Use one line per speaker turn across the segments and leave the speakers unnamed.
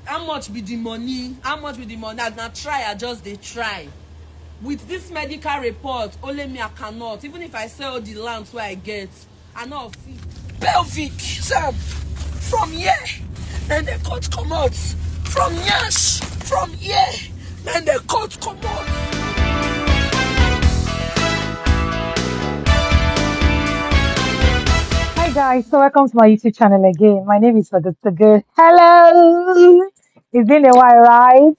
how much be the money? How much be the money? Now try, I just they try. With this medical report, only me I cannot. Even if I sell the lands where I get, I know fit.
Pelvic, sir, from here, then the cut come out. From yash, from here, then the cut come out.
Hi guys, so welcome to my YouTube channel again. My name is Good. Hello! It's been a while, right?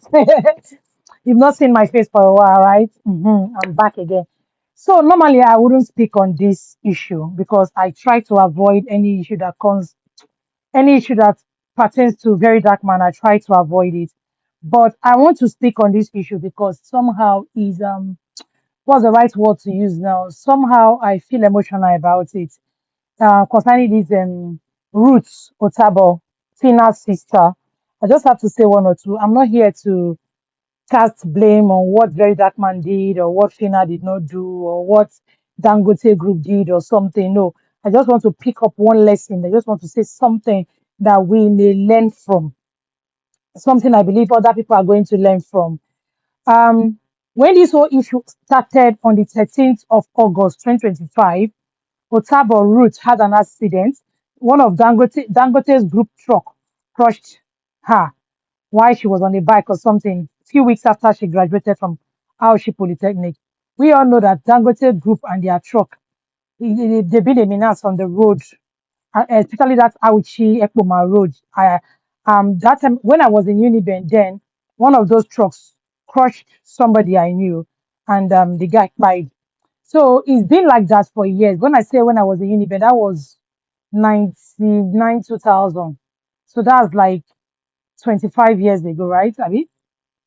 You've not seen my face for a while, right? I'm back again. So normally I wouldn't speak on this issue because I try to avoid any issue that pertains to VeryDarkMan. I try to avoid it. But I want to speak on this issue because somehow is what's the right word to use now? Somehow I feel emotional about it concerning this Ruth Otabo, Phyna's sister. I just have to say one or two. I'm not here to cast blame on what VeryDarkMan did or what Phyna did not do or what Dangote Group did or something. No, I just want to pick up one lesson. I just want to say something that we may learn from, something I believe other people are going to learn from. When this whole issue started on the 13th of August 2025, Otabo Ruth had an accident. One of Dangote's group truck crushed her while she was on a bike or something, a few weeks after she graduated from Aoshi Polytechnic. We all know that Dangote group and their truck, they've been a menace on the road, especially that Aoshi Ekpoma road. That time when I was in Uniben, then one of those trucks crushed somebody I knew, and the guy died. So it's been like that for years. When I say when I was in Uniben, that was 99, 2000. So that's like 25 years ago, right? I mean,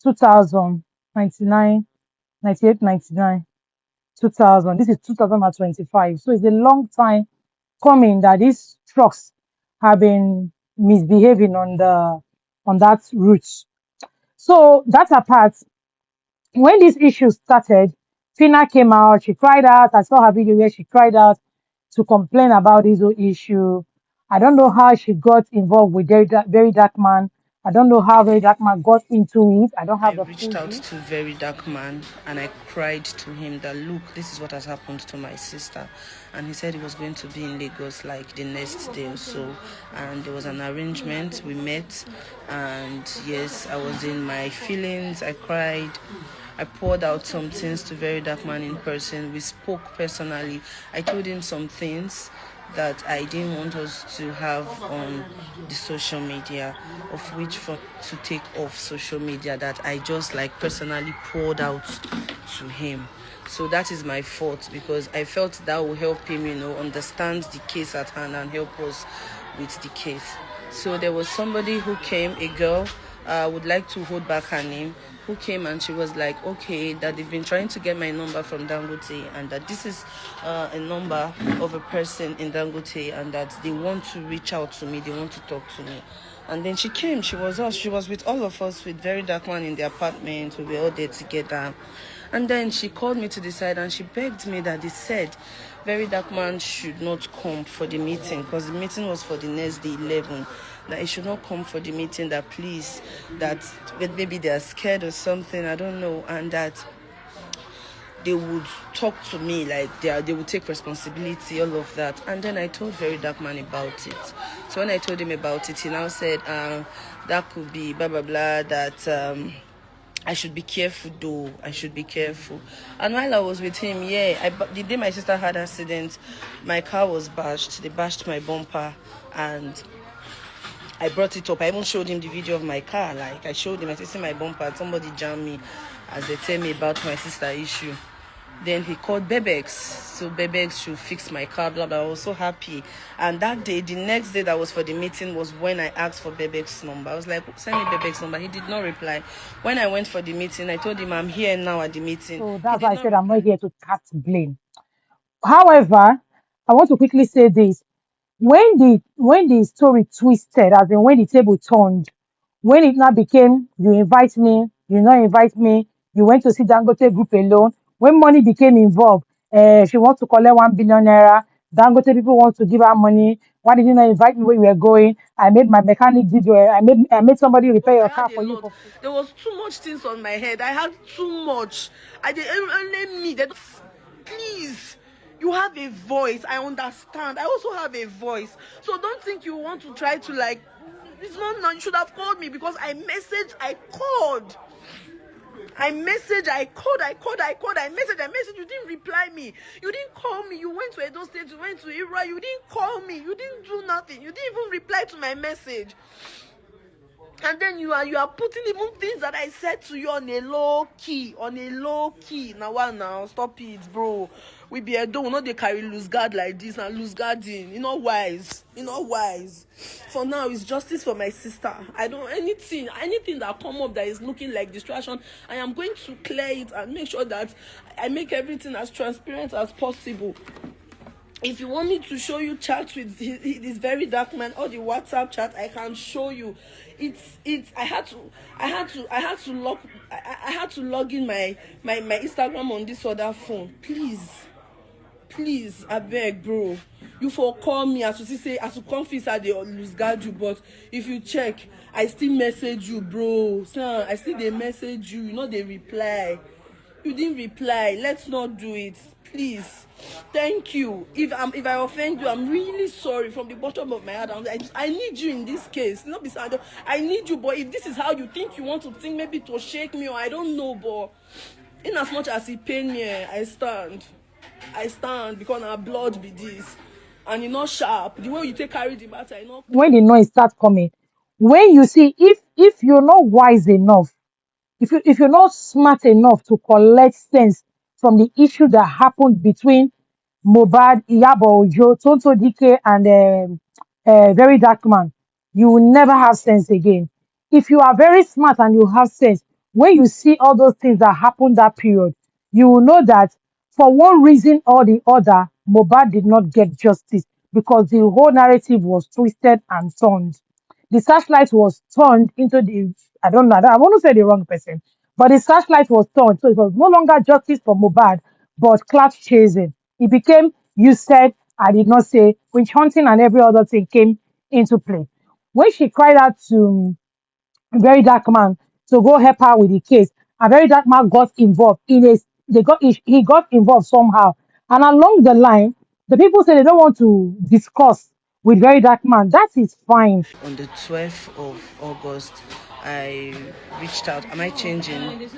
2000, 99, 98, 99, 2000. This is 2025. So it's a long time coming that these trucks have been misbehaving on that route. So that apart, when this issue started, Phyna came out, she cried out. I saw her video where she cried out to complain about this whole issue. I don't know how she got involved with VeryDarkMan. I don't know how VeryDarkMan got into it. I don't have
I
the
reached out to VeryDarkMan and I cried to him that, look, this is what has happened to my sister. And he said he was going to be in Lagos like the next day or so. And there was an arrangement. We met. And yes, I was in my feelings. I cried. I poured out some things to VeryDarkMan in person. We spoke personally. I told him some things that I didn't want us to have on the social media, of which to take off social media, that I just like personally poured out to him. So that is my fault, because I felt that will help him, understand the case at hand and help us with the case. So there was somebody who came, a girl, would like to hold back her name, who came and she was like, okay, that they've been trying to get my number from Dangote and that this is a number of a person in Dangote and that they want to reach out to me, they want to talk to me. And then she came, she was with all of us, with VeryDarkMan in the apartment, we were all there together. And then she called me to the side and she begged me that they said VeryDarkMan should not come for the meeting, because the meeting was for the next day, 11. That he should not come for the meeting, that please, that maybe they are scared or something, I don't know, and that they would talk to me, like they would take responsibility, all of that. And then I told VeryDarkMan about it. So when I told him about it, he now said, that could be blah, blah, blah, that I should be careful though, I should be careful. And while I was with him, the day my sister had an accident, my car was bashed, they bashed my bumper, and I brought it up. I even showed him the video of my car. Like, I showed him, I said, see my bumper, somebody jammed me as they tell me about my sister issue. Then he called Bebex, so Bebex should fix my car, blah, blah. I was so happy. And that day, the next day that was for the meeting was when I asked for Bebex's number. I was like, send me Bebex's number. He did not reply. When I went for the meeting, I told him I'm here now at the meeting.
So that's why I said I'm not here to cast blame. However, I want to quickly say this. When the story twisted, as in when the table turned, when it now became, you invite me, you not invite me, you went to see Dangote Group alone, when money became involved, she wants to collect 1 billion naira, Dangote people want to give her money. Why did you not invite me when we were going? I made my mechanic did your, I made somebody repair
I
your
had
car
a
for you
lot.
for free.
There was too much things on my head. I had too much. I did only me. They don't, please. You have a voice. I understand. I also have a voice. So don't think you want to try to like. It's not. You should have called me because I messaged. I called. I messaged, I called, I messaged, you didn't reply me. You didn't call me. You went to Edo State, you went to Ira, you didn't call me. You didn't do nothing. You didn't even reply to my message. And then you are putting even things that I said to you on a low key. Now stop it, bro. We be a don't not they carry loose guard like this and loose guarding. Wise. Wise. For now, it's justice for my sister. I don't anything that come up that is looking like distraction. I am going to clear it and make sure that I make everything as transparent as possible. If you want me to show you chats with this very dark man or the WhatsApp chat, I can show you. I had to log in my Instagram on this other phone. Please, I beg, bro. You for call me as to say as to confess that they lose guard you, but if you check, I still message you, bro. Son, I still they message you. They reply. You didn't reply. Let's not do it, please. Thank you. If I offend you, I'm really sorry from the bottom of my heart. I need you in this case. Not beside. I need you, but if this is how you think you want to think, maybe to shake me or I don't know, but in as much as it pain me, I stand because our blood be this, and not sharp. The way you take carry the matter,
When the noise starts coming, when you see if you're not wise enough, if you're not smart enough to collect sense from the issue that happened between Mohbad, Iyabo Ojo, Tonto Dike, and Very Dark Man, you will never have sense again. If you are very smart and you have sense, when you see all those things that happened that period, you will know that for one reason or the other, Mohbad did not get justice because the whole narrative was twisted and turned. The searchlight was turned into the, I don't know, I want to say the wrong person, but the searchlight was turned. So it was no longer justice for Mohbad, but clout chasing. It became, you said, I did not say, witch hunting and every other thing came into play. When she cried out to Very Dark Man to go help her with the case, a Very Dark Man got involved in a, he got involved somehow. And along the line, the people say they don't want to discuss with Very Dark Man. That is fine.
On the 12th of August, I reached out. Am I changing?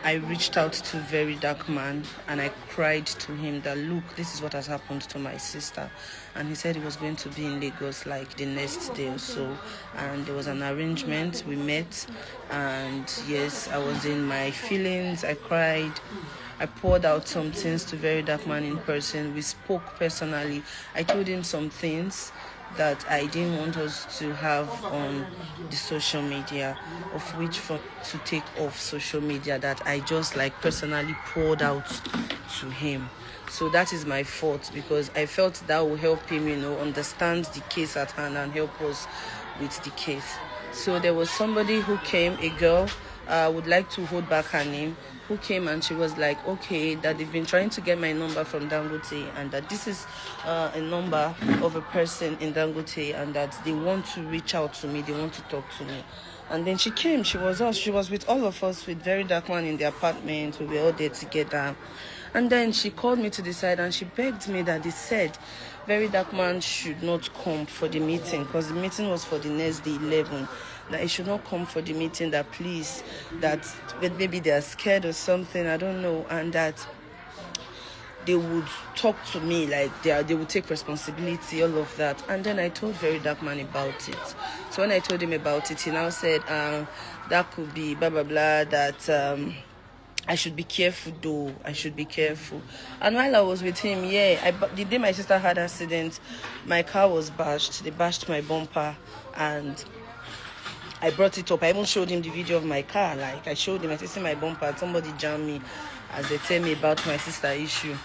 I reached out to VeryDarkMan and I cried to him that, look, this is what has happened to my sister. And he said he was going to be in Lagos like the next day or so. And there was an arrangement. We met. And yes, I was in my feelings. I cried. I poured out some things to VeryDarkMan in person. We spoke personally. I told him some things that I didn't want us to have on the social media, of which to take off social media, that I just like personally poured out to him. So that is my fault, because I felt that will help him, understand the case at hand and help us with the case. So there was somebody who came, a girl, would like to hold back her name, who came and she was like, okay, that they've been trying to get my number from Dangote and that this is a number of a person in Dangote and that they want to reach out to me, they want to talk to me. And then she came, she was with all of us, with VeryDarkMan in the apartment, we were all there together. And then she called me to the side and she begged me that they said VeryDarkMan should not come for the meeting, because the meeting was for the next day, 11. That he should not come for the meeting, that please, that maybe they are scared or something, I don't know, and that they would talk to me, like they would take responsibility, all of that. And then I told VeryDarkMan about it. So when I told him about it, he now said, that could be blah, blah, blah, that I should be careful though, I should be careful. And while I was with him, the day my sister had an accident, my car was bashed, they bashed my bumper, and I brought it up. I even showed him the video of my car. Like, I showed him, I see my bumper, somebody jammed me as they tell me about my sister issue.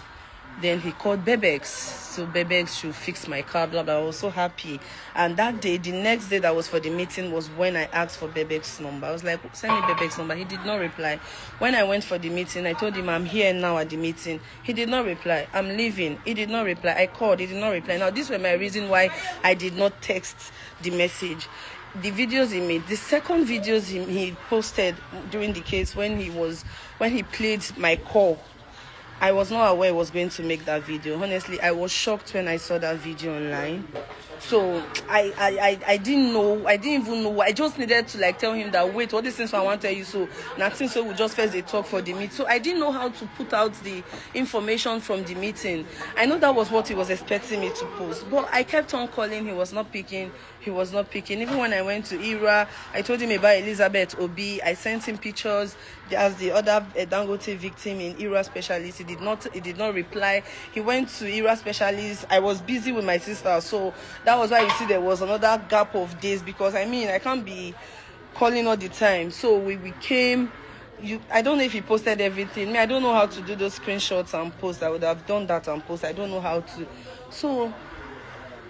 Then he called Bebex, so Bebex should fix my car, blah blah. I was so happy. And that day, the next day that was for the meeting was when I asked for Bebex's number. I was like, send me Bebex's number. He did not reply. When I went for the meeting, I told him I'm here now at the meeting. He did not reply. I'm leaving. He did not reply. I called. He did not reply. Now, these were my reason why I did not text the message. The videos he made, the second videos he posted during the case when he played my call, I was not aware I was going to make that video. Honestly, I was shocked when I saw that video online. So I didn't know. I didn't even know. I just needed to tell him that, wait, what is this I want to tell you? So nothing. So we just first a talk for the meet. So I didn't know how to put out the information from the meeting. I know that was what he was expecting me to post, but I kept on calling. He was not picking. He was not picking. Even when I went to Ira, I told him about Elizabeth Obi. I sent him pictures as the other Dangote victim in Ira specialist. He did not reply. He went to Ira specialist. I was busy with my sister, so that was why you see there was another gap of days, because I can't be calling all the time. So we came. I don't know if he posted everything. I don't know how to do those screenshots and post. I would have done that and post. I don't know how to. So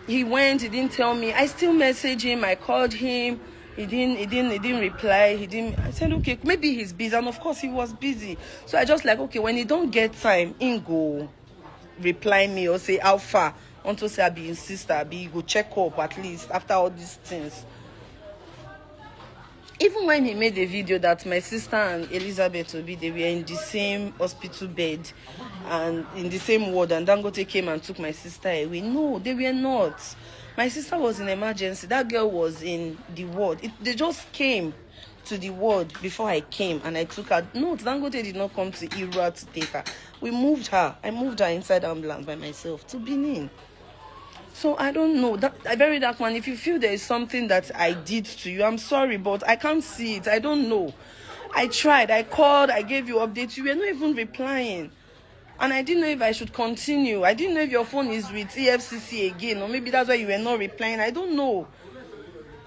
he went. He didn't tell me. I still messaged him. I called him. He didn't reply. I said, okay, maybe he's busy. And of course he was busy. So I just okay, when he don't get time, he go reply me or say how far. Unto say I be his sister, be go check up at least after all these things. Even when he made a video that my sister and Elizabeth Obi, they were in the same hospital bed and in the same ward, and Dangote came and took my sister away. No, they were not. My sister was in emergency. That girl was in the ward. They just came to the ward before I came and I took her. No, Dangote did not come to Ira to take her. We moved her. I moved her inside ambulance by myself to Benin. So I don't know. Very dark man, if you feel there is something that I did to you, I'm sorry, but I can't see it. I don't know. I tried. I called. I gave you updates. You were not even replying. And I didn't know if I should continue. I didn't know if your phone is with EFCC again, or maybe that's why you were not replying. I don't know.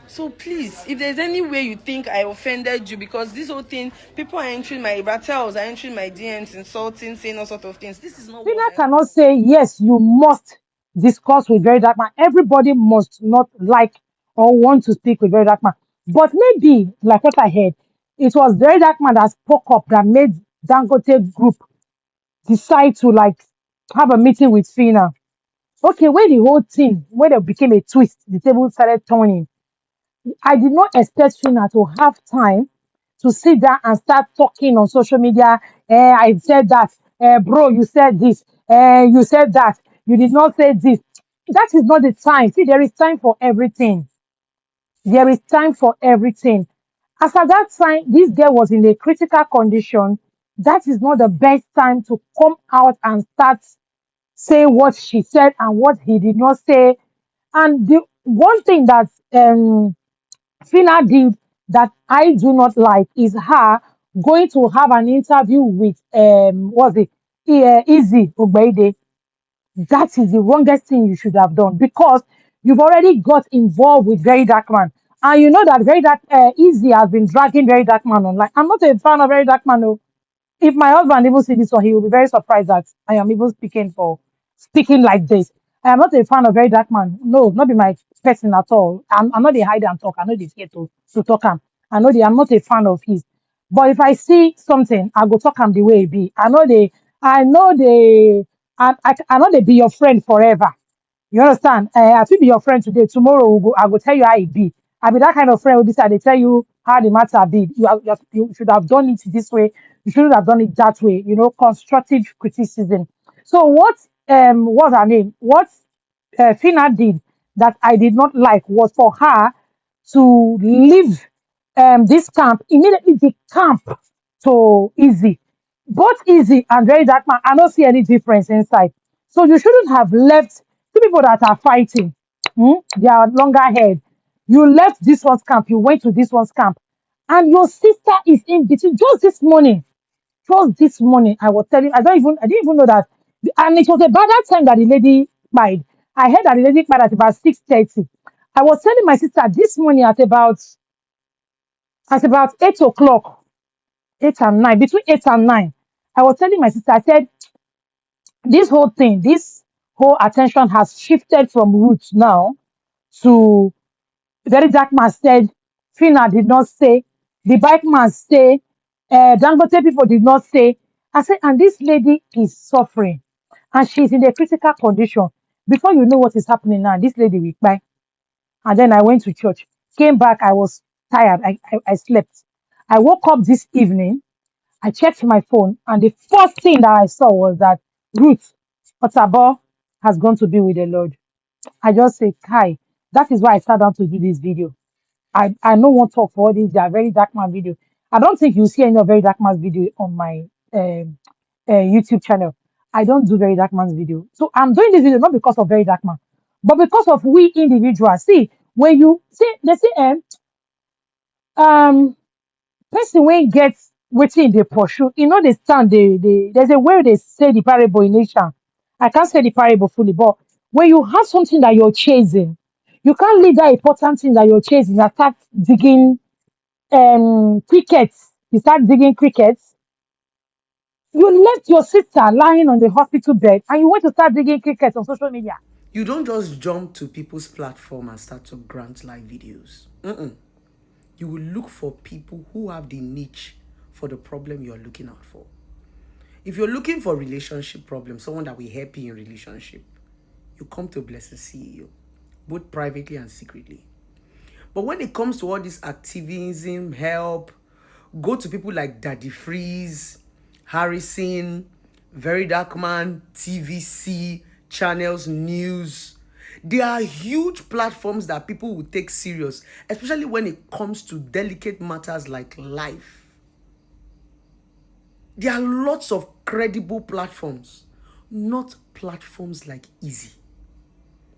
So please, if there's any way you think I offended you, because this whole thing, people are entering my battles, are entering my DMs, insulting, saying all sorts of things. This is not
Phyna
what
cannot say, yes, you must discuss with VeryDarkMan. Everybody must not like or want to speak with VeryDarkMan. But maybe, like what I heard, it was VeryDarkMan that spoke up that made Dangote Group decide to have a meeting with Phyna. Okay, when the whole thing, when it became a twist, the table started turning. I did not expect Phyna to have time to sit down and start talking on social media. I said that, bro, you said this, you said that, you did not say this. That is not the time. See, there is time for everything. There is time for everything. As at that time, this girl was in a critical condition. That is not the best time to come out and start say what she said and what he did not say. And the one thing that Phyna did that I do not like is her going to have an interview with what's it Easy Ogbeide. That is the wrongest thing you should have done, because you've already got involved with Very Dark Man, and you know that Very Dark Easy has been dragging Very Dark Man online. I'm not a fan of Very Dark Man. No. If my husband even see this one, he will be very surprised that I am even speaking like this. I am not a fan of Very Dark Man. No, not be my person at all. I'm not a hide and talk. I know they fear to talk him. I'm not a fan of his. But if I see something, I go talk him the way it be. I know they be your friend forever. You understand? I will be your friend today. Tomorrow I will tell you how it be. I be that kind of friend will be say they tell you how the matter be. You should have done it this way. You shouldn't have done it that way. Constructive criticism. So what's her name? What Phyna did that I did not like was for her to leave this camp immediately. The camp to Easy, both Easy and Very Dark Man. I don't see any difference inside. So you shouldn't have left two people that are fighting. They are longer head. You left this one's camp. You went to this one's camp, and your sister is in between. Just this morning, I was telling. I didn't even know that, and it was about that time that the lady died. I heard that the lady died at about 6:30. I was telling my sister this morning at about 8 o'clock, 8 and 9, between 8 and 9. I was telling my sister, I said, this whole thing, this whole attention has shifted from roots now to very dark man said, Phyna did not say, the bike man say, Dangote people did not say. I said, and this lady is suffering and she's in a critical condition. Before you know what is happening now, this lady will die. And then I went to church, came back, I was tired, I slept. I woke up this evening, I checked my phone, and the first thing that I saw was that Ruth Otabo has gone to be with the Lord. I just say, Kai, that is why I sat down to do this video. I no want to talk for all these, they are very dark man video. I don't think you'll see any of very dark man's video on my YouTube channel. I don't do very dark man's video. So I'm doing this video not because of very dark man, but because of we individuals. See, when you see, they say, um, person when gets waiting they pursue, you know, they stand, there's a way they say the parable in nation. I can't say the parable fully, but when you have something that you're chasing, you can't leave that important thing that you're chasing and start digging crickets. You start digging crickets. You left your sister lying on the hospital bed and you went to start digging crickets on social media.
You don't just jump to people's platform and start to grant live videos. You will look for people who have the niche for the problem you're looking out for. If you're looking for relationship problem, someone that will help you in relationship, you come to Blessed CEO, both privately and secretly. But when it comes to all this activism, help, go to people like Daddy Freeze, Harrison, VeryDarkMan, TVC, channels, news. They are huge platforms that people will take serious, especially when it comes to delicate matters like life. There are lots of credible platforms, not platforms like Easy.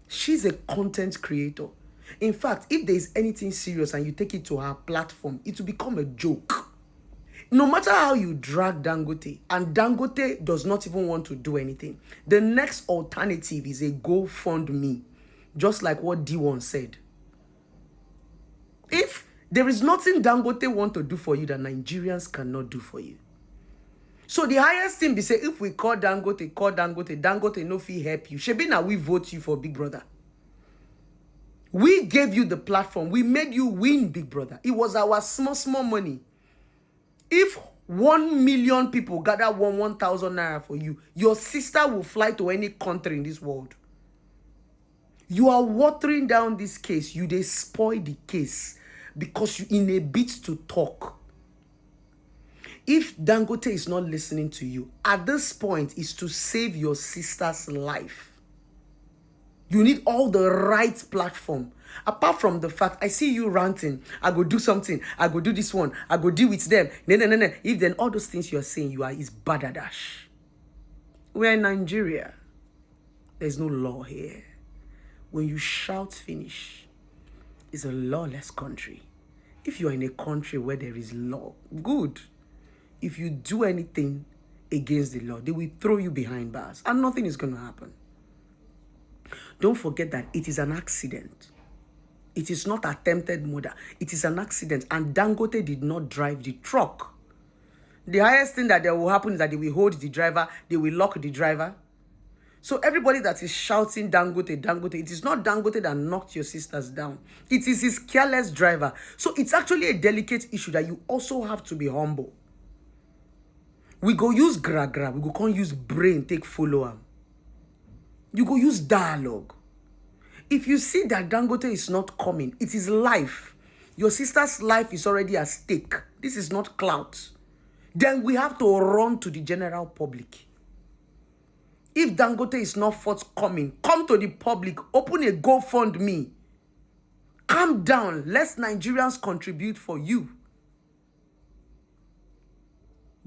She's a content creator. In fact, if there is anything serious and you take it to her platform, it will become a joke. No matter how you drag Dangote, and Dangote does not even want to do anything, the next alternative is a GoFundMe, just like what D1 said. If there is nothing Dangote want to do for you that Nigerians cannot do for you. So the highest thing be say, if we call Dangote, Dangote no fee help you. Shebi na we vote you for Big Brother. We gave you the platform. We made you win Big Brother. It was our small money. If 1 million people gather 1,000 naira for you, your sister will fly to any country in this world. You are watering down this case. You dey spoil the case because you in a bit to talk. If Dangote is not listening to you, at this point is to save your sister's life. You need all the right platform. Apart from the fact, I see you ranting, I go do something, I go do this one, I go deal with them. No. If then all those things you're saying you are is badadash. We're in Nigeria. There's no law here. When you shout finish, it's a lawless country. If you're in a country where there is law, good. If you do anything against the law, they will throw you behind bars and nothing is going to happen. Don't forget that it is an accident. It is not attempted murder. It is an accident. And Dangote did not drive the truck. The highest thing that will happen is that they will hold the driver. They will lock the driver. So everybody that is shouting Dangote, it is not Dangote that knocked your sisters down. It is his careless driver. So it's actually a delicate issue that you also have to be humble. We go use gra. We go can't use brain, take follow am. You go use dialogue. If you see that Dangote is not coming, it is life. Your sister's life is already at stake. This is not clout. Then we have to run to the general public. If Dangote is not forthcoming, come to the public, open a GoFundMe. Calm down. Let Nigerians contribute for you.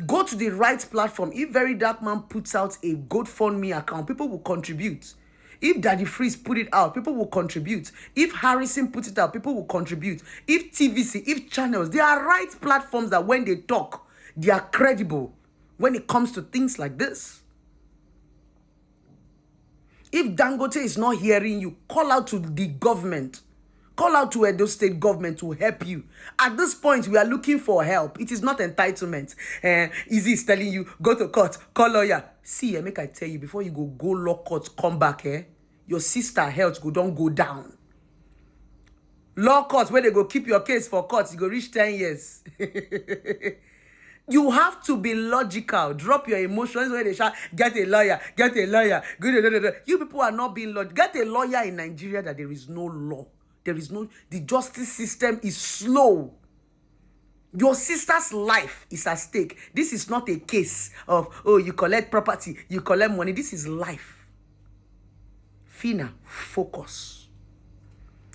Go to the right platform. If VeryDarkMan puts out a GoFundMe account, people will contribute. If Daddy Freeze put it out, people will contribute. If Harrison put it out, people will contribute. If TVC, if channels, they are right platforms that when they talk, they are credible when it comes to things like this. If Dangote is not hearing you, call out to the government. Call out to Edo State government to help you. At this point, we are looking for help. It is not entitlement. Izzy is telling you, go to court, call lawyer. See, make I tell you, before you go law court, come back, your sister health don't go down. Law court, where they go keep your case for court, you go reach 10 years. You have to be logical. Drop your emotions when they shout, get a lawyer, get a lawyer. You people are not being logical. Get a lawyer in Nigeria that there is no law. The justice system is slow. Your sister's life is at stake. This is not a case of, oh, you collect property, you collect money. This is life. Phyna, focus.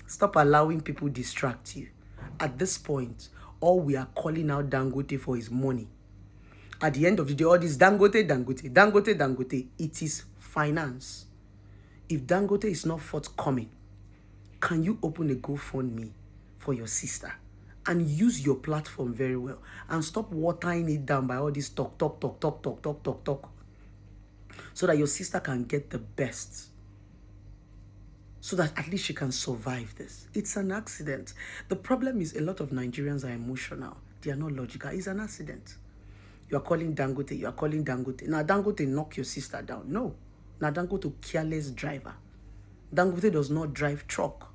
Stop allowing people distract you. At this point, all we are calling out Dangote for is money. At the end of the day, all this Dangote, it is finance. If Dangote is not forthcoming, can you open a GoFundMe for your sister and use your platform very well and stop watering it down by all this talk, so that your sister can get the best, so that at least she can survive this. It's an accident. The problem is a lot of Nigerians are emotional. They are not logical. It's an accident. You are calling Dangote. Now Dangote knock your sister down. No. Now Dangote careless driver. Dangote does not drive truck.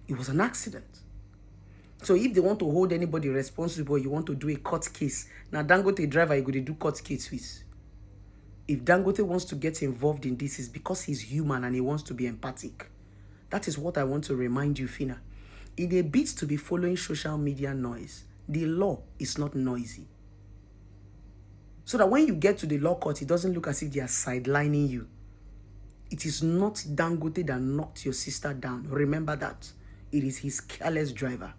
It was an accident. So if they want to hold anybody responsible, you want to do a court case. Now Dangote driver, you go to do court case with. If Dangote wants to get involved in this, it's because he's human and he wants to be empathic. That is what I want to remind you, Phyna. In a bid to be following social media noise, the law is not noisy. So that when you get to the law court, it doesn't look as if they are sidelining you. It is not Dangote that knocked your sister down. Remember that. It is his careless driver.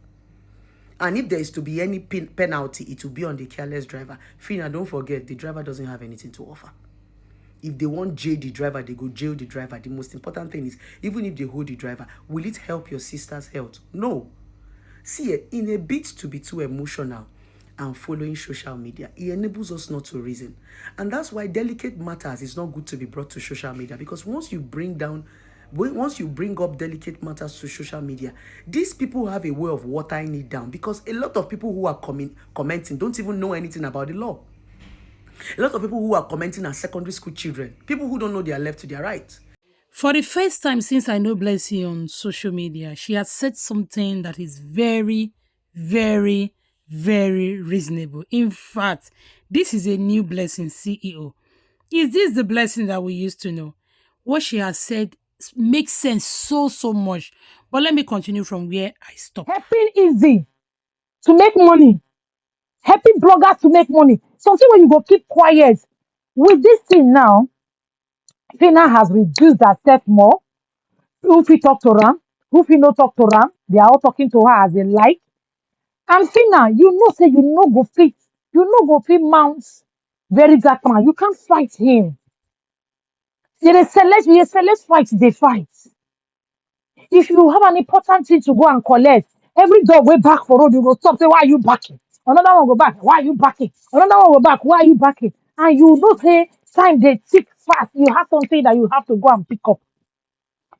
And if there is to be any penalty, it will be on the careless driver. Phyna, don't forget, the driver doesn't have anything to offer. If they want jail the driver, they go jail the driver. The most important thing is, even if they hold the driver, will it help your sister's health? No. See, in a bid to be too emotional and following social media, it enables us not to reason. And that's why delicate matters is not good to be brought to social media, because once you bring up delicate matters to social media, these people have a way of watering it down, because a lot of people who are commenting don't even know anything about the law. A lot of people who are commenting are secondary school children, people who don't know their left to their right.
For the first time since I know Blessing on social media, she has said something that is very, very, very reasonable. In fact, this is a new Blessing CEO. Is this the Blessing that we used to know? What she has said makes sense so much. But let me continue from where I stopped.
Helping easy to make money. Helping bloggers to make money. Something when you go keep quiet. With this thing now, Phyna has reduced herself more. Who he talk to Ram, who he no talk to Ram, they are all talking to her as they like. And Phyna, you know, say you no go fit, mount VeryDarkMan. You can't fight him. You select fight, they fight. If you have an important thing to go and collect, every dog way back for road, you go stop, say, why are you backing? Another one go back, why are you backing? Another one go back, why are you backing? And you know, say, time they tick fast, you have something that you have to go and pick up.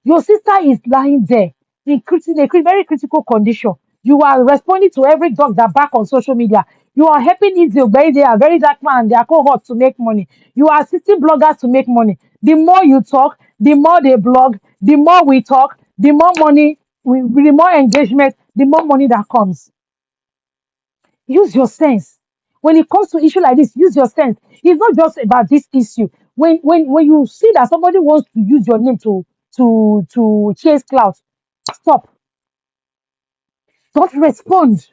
Your sister is lying there in very critical condition. You are responding to every dog that back on social media. You are helping Israel, VeryDarkMan, and their cohorts to make money. You are assisting bloggers to make money. The more you talk, the more they blog, the more we talk, the more money, the more engagement, the more money that comes. Use your sense. When it comes to issue like this, use your sense. It's not just about this issue. When you see that somebody wants to use your name to chase clout, stop. Don't respond.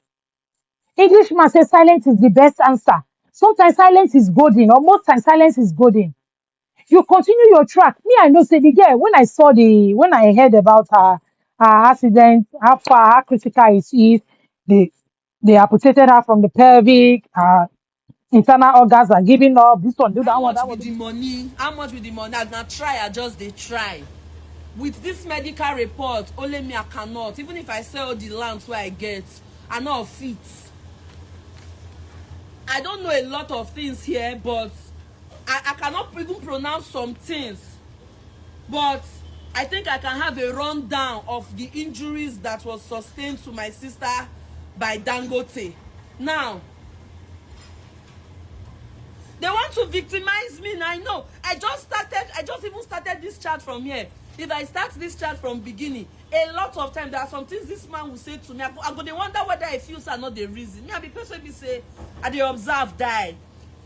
Englishman says silence is the best answer. Sometimes silence is golden, or most times silence is golden. You continue your track. Me, I know, say the girl, when I heard about her accident, how far, how critical it is, they amputated her from the pelvic, internal organs are giving up. This one, do that one, that one.
How much with the money? I gonna try, I just they try. With this medical report, only me I cannot. Even if I sell the lands where I get, I not fit. I don't know a lot of things here, but I cannot even pronounce some things. But I think I can have a rundown of the injuries that was sustained to my sister by Dangote. Now, they want to victimize me now. I know. I just even started this chat from here. If I start this chat from beginning, a lot of times there are some things this man will say to me. I'm going to wonder whether I feel are not the reason. Me, I be person be say, I dey observe die.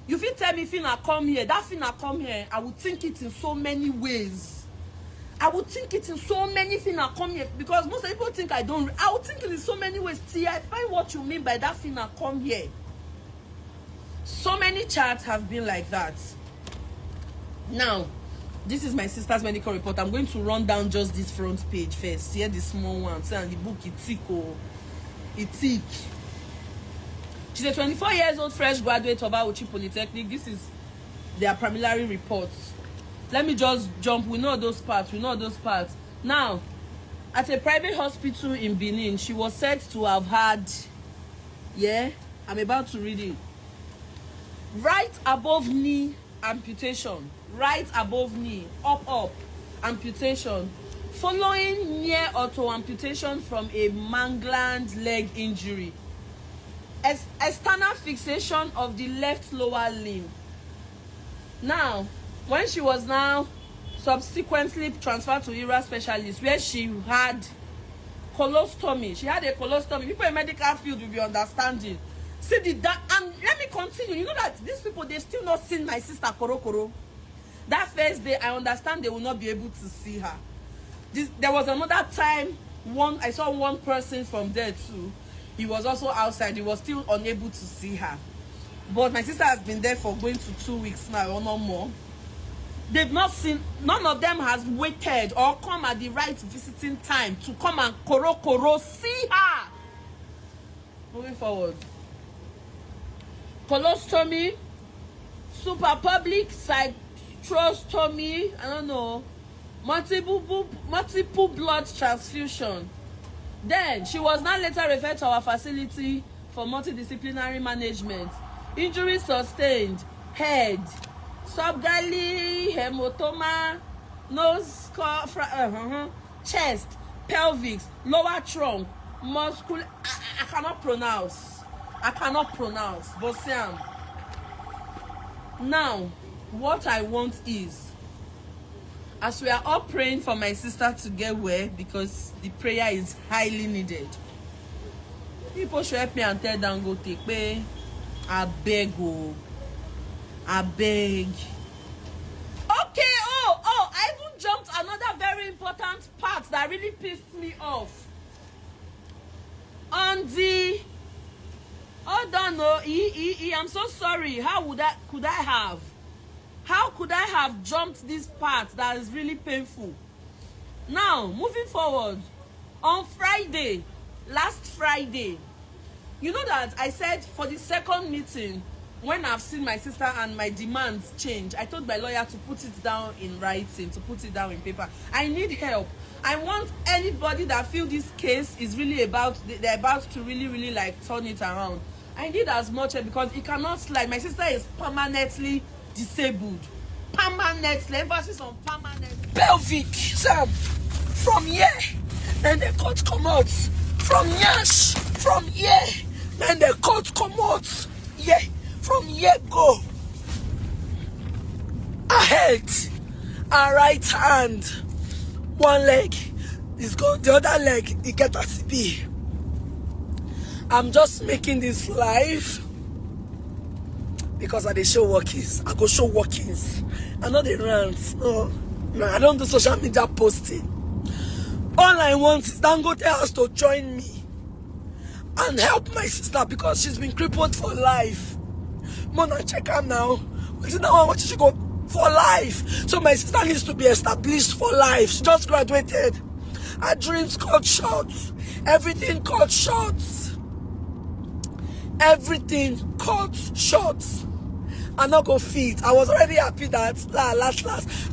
You feel tell me Phyna come here, that Phyna come here, I would think it in so many ways. I would think it in so many Phyna come here, because most people think I don't. I would think it in so many ways. See, I find what you mean by that Phyna come here. So many chats have been like that. Now, this is my sister's medical report. I'm going to run down just this front page first. Here, the small one. See, and the book, it's thick. Oh, it's thick. She's a 24 years old fresh graduate of Auchi Polytechnic. This is their preliminary reports. Let me just jump. We know those parts. Now, at a private hospital in Benin, she was said to have had, I'm about to read it. Right above knee amputation. Right above knee. Up. Amputation. Following near auto amputation from a mangled leg injury. External fixation of the left lower limb. Now, when she was now subsequently transferred to ERA specialist, where she had colostomy. She had a colostomy. People in medical field will be understanding. See and let me continue. You know that these people, they've still not seen my sister Koro. That first day, I understand they will not be able to see her. There was another time, I saw one person from there too. He was also outside. He was still unable to see her. But my sister has been there for going to 2 weeks now or no more. They've not seen, none of them has waited or come at the right visiting time to come and Koro see her. Moving forward. Colostomy, super public cystostomy, I don't know, multiple blood transfusion. Then she was now later referred to our facility for multidisciplinary management. Injuries sustained: head, subgalley, hematoma, nose, chest, pelvis, lower trunk, muscular. I cannot pronounce. But Sam. Now, what I want is, as we are all praying for my sister to get well, because the prayer is highly needed. People should help me and tell Dangote, pay. I beg. Okay, I even jumped another very important part that really pissed me off. On the, I'm so sorry. How could I have jumped this part that is really painful? Now, moving forward, on Friday, last Friday, you know that I said for the second meeting, when I've seen my sister and my demands change, I told my lawyer to put it down in writing, to put it down in paper. I need help. I want anybody that feel this case is really they're about to really like turn it around. I need as much help because it cannot slide. My sister is permanently disabled. Permanently. Emphasis on permanent.
Pelvic, Sam. From here, then the cut come out. From yash, from here, then the cut come out. Yeah, from here go. Ahead, and right hand. One leg is gone, the other leg, it get a CB. I'm just making this live because I dey show workings. I go show workings. I know the rants. No, I don't do social media posting. All I want is Dangote has to join me and help my sister because she's been crippled for life. Mona, check her now. Within that one, what she go for life? So my sister needs to be established for life. She just graduated. Her dreams cut short. Everything cut short. Everything cut short. I not go fit. I was already happy that last.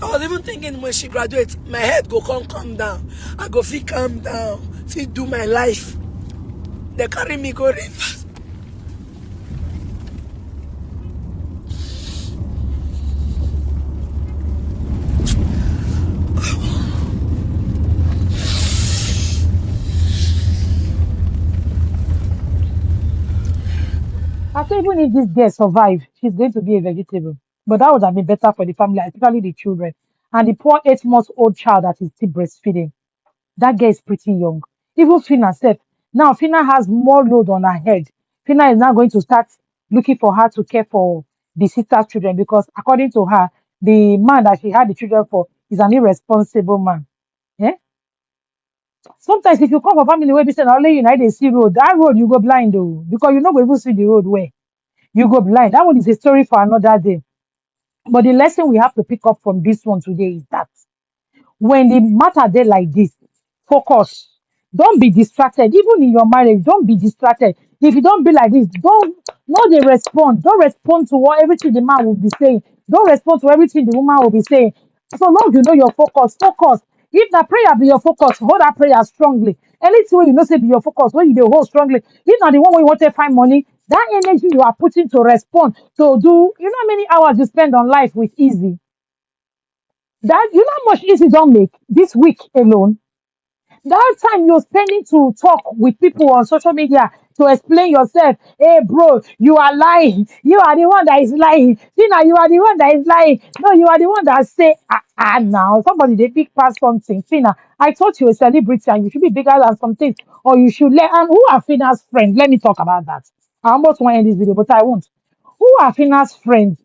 I was even thinking when she graduates, my head go calm down. I go feel calm down. Feel do my life. They carry me go rivers.
I said, even if this girl survive, she's going to be a vegetable. But that would have been better for the family, especially the children. And the poor 8 months old child that is still breastfeeding. That girl is pretty young. Even Phyna said, now Phyna has more load on her head. Phyna is now going to start looking for her to care for the sister's children because according to her, the man that she had the children for is an irresponsible man. Eh? Sometimes if you come from family where they say only you know they see road, that road you go blind though, because you know we even see the road where you go blind. That one is a story for another day. But the lesson we have to pick up from this one today is that when the matter there like this, focus. Don't be distracted. Even in your marriage, don't be distracted. If you don't be like this, don't no they respond. Don't respond to what everything the man will be saying. Don't respond to everything the woman will be saying. So long you know your focus, focus. If that prayer be your focus, hold that prayer strongly. Anything you know say be your focus, when you dey hold strongly. If not the one where you want to find money, that energy you are putting to respond, to do, you know how many hours you spend on life with easy. That you know how much easy don't make this week alone. That time you're spending to talk with people on social media to explain yourself. Hey, bro, you are lying. You are the one that is lying. Tina, you are the one that is lying. No, you are the one that say, now somebody they big past something. Tina, I thought you were a celebrity and you should be bigger than some things, or you should let. And who are Fina's friends? Let me talk about that. I almost want to end this video, but I won't. Who are Fina's friends?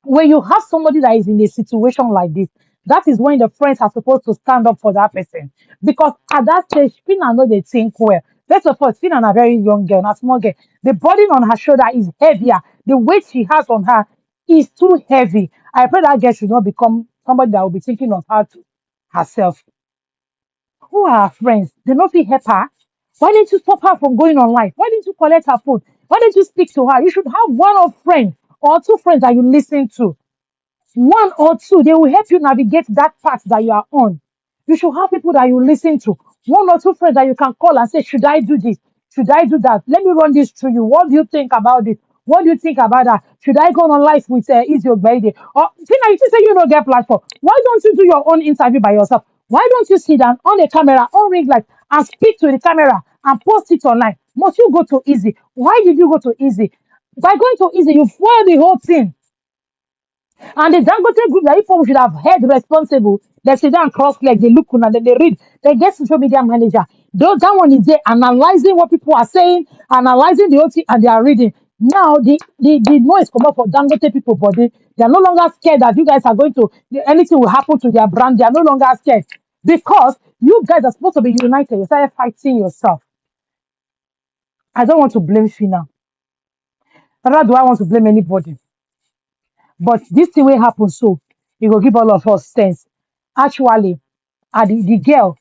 When you have somebody that is in a situation like this, that is when the friends are supposed to stand up for that person. Because at that stage, Phyna know they think well. First of all, Phyna a very young girl, a small girl. The burden on her shoulder is heavier. The weight she has on her is too heavy. I pray that girl should not become somebody that will be thinking of her to herself. Who are her friends? They not fit help her. Why didn't you stop her from going online? Why didn't you collect her phone? Why didn't you speak to her? You should have one of friend or two friends that you listen to, one or two. They will help you navigate that path that you are on. You should have people that you listen to, one or two friends that you can call and say, should I do this? Should I do that? Let me run this through you. What do you think about this? What do you think about that? Should I go on live with Is Your Baby? Or Tina, you say you don't get platform. Why don't you do your own interview by yourself? Why don't you sit down on a camera, on ring light, and speak to the camera and post it online? Must you go to Easy? Why did you go to Easy? By going to Easy, you foil the whole thing. And the Dangote group that people should have held responsible, they sit down cross leg, they look and then they read, they get social media manager. Though that one is there analyzing what people are saying, analyzing the whole thing, and they are reading. Now the noise come up for Dangote people, but they are no longer scared that you guys are going to anything will happen to their brand. They are no longer scared because you guys are supposed to be united. You started fighting yourself. I don't want to blame Phyna. Neither do I want to blame anybody. But this thing will happen, so it will give all of us sense. Actually, the girl,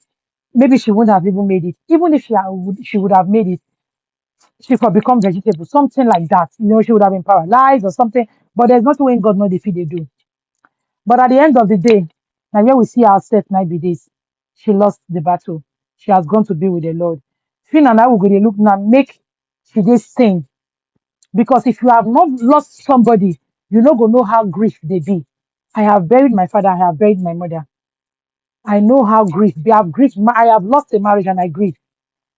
maybe she wouldn't have even made it. Even if she would have made it, she could become vegetable, something like that. You know, she would have been paralyzed or something. But there's nothing when God knows the feed they do. But at the end of the day, now where we see ourselves now be this, she lost the battle. She has gone to be with the Lord. Finn and I will go to look now, make she just sing. Because if you have not lost somebody, you not gonna know how grief they be. I have buried my father, I have buried my mother. I know how grief be. I've grieved, I have lost a marriage and I grieve.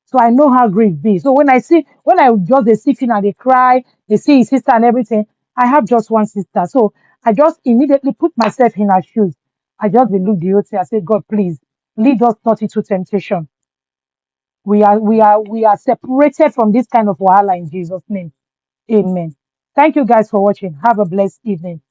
So I know how grief be. So when I just they see Finn and they cry, they see his sister and everything, I have just one sister. So I just immediately put myself in her shoes. I just look the whole thing. I say, God, please lead us not into temptation. We are separated from this kind of wahala in Jesus' name. Amen. Thank you guys for watching. Have a blessed evening.